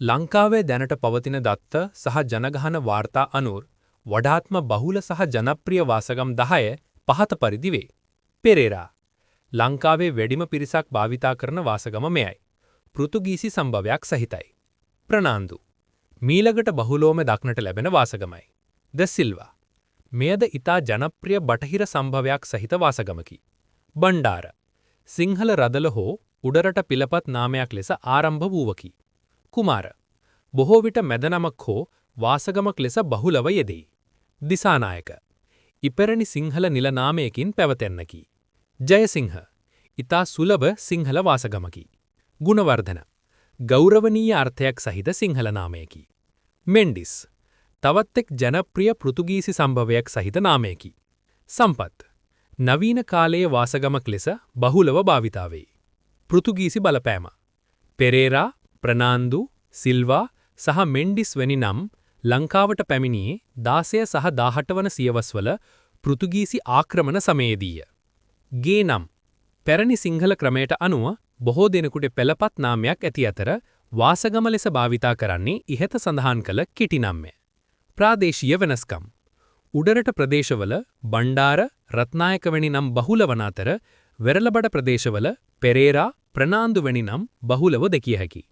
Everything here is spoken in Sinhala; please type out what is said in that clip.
ලංකාවේ දැනට පවතින දත්ත සහ ජනගහන වාර්තා අනුව වඩාත්ම බහුල සහ ජනප්‍රිය වාසගම් 10 පහත පරිදි වේ. පෙරේරා. ලංකාවේ වැඩිම පිරිසක් භාවිතා කරන වාසගම මෙයයි. පෘතුගීසි සම්භවයක් සහිතයි. ප්‍රනාන්දු. මීළඟට බහුලෝම දක්නට ලැබෙන වාසගමයි. ද සිල්වා. මෙයද ඉතා ජනප්‍රිය බටහිර සම්භවයක් සහිත වාසගමකි. බණ්ඩාර. සිංහල රදල හෝ උඩරට පිලපත් නාමයක් ලෙස ආරම්භ වූවකි. කුමාර. බොහෝ විට මැදනමක් හෝ වාසගමක් ලෙස බහුලව යෙදෙයි. දිසානායක. ඉපැරණි සිංහල නිල නාමයකින් පැවතෙන්නකි. ජයසිංහ. ඉතා සුලභ සිංහල වාසගමකි. ගුණවර්ධන. ගෞරවනීය අර්ථයක් සහිත සිංහල නාමයකි. මෙන්ඩිස්. තවත් එක් ජනප්‍රිය පෘතුගීසි සම්භවයක් සහිත නාමයකි. සම්පත්. නවීන කාලයේ වාසගමක් ලෙස බහුලව භාවිතාවේ. පෘතුගීසි බලපෑම. පෙරේරා, ප්‍රනාන්දු, සිල්වා සහ මෙන්ඩිස් වැනි නම් ලංකාවට පැමිණියේ 16 සහ 18 වන සියවස්වල පෘතුගීසි ආක්‍රමණ සමයේදීය. ගේ නම් පැරණි සිංහල ක්‍රමයට අනුව බොහෝ දෙනෙකුට පෙළපත් නාමයක් ඇති අතර වාසගම ලෙස භාවිතා කරන්නේ ඉහත සඳහන් කළ කිටි නම්ය. ප්‍රාදේශීය වෙනස්කම්. උඩරට ප්‍රදේශවල බණ්ඩාර, රත්නායක වැනි නම් බහුල වන අතර වෙරළබඩ ප්‍රදේශවල පෙරේරා, ප්‍රනාන්දු වැනි නම් බහුලව දැකිය හැකියි.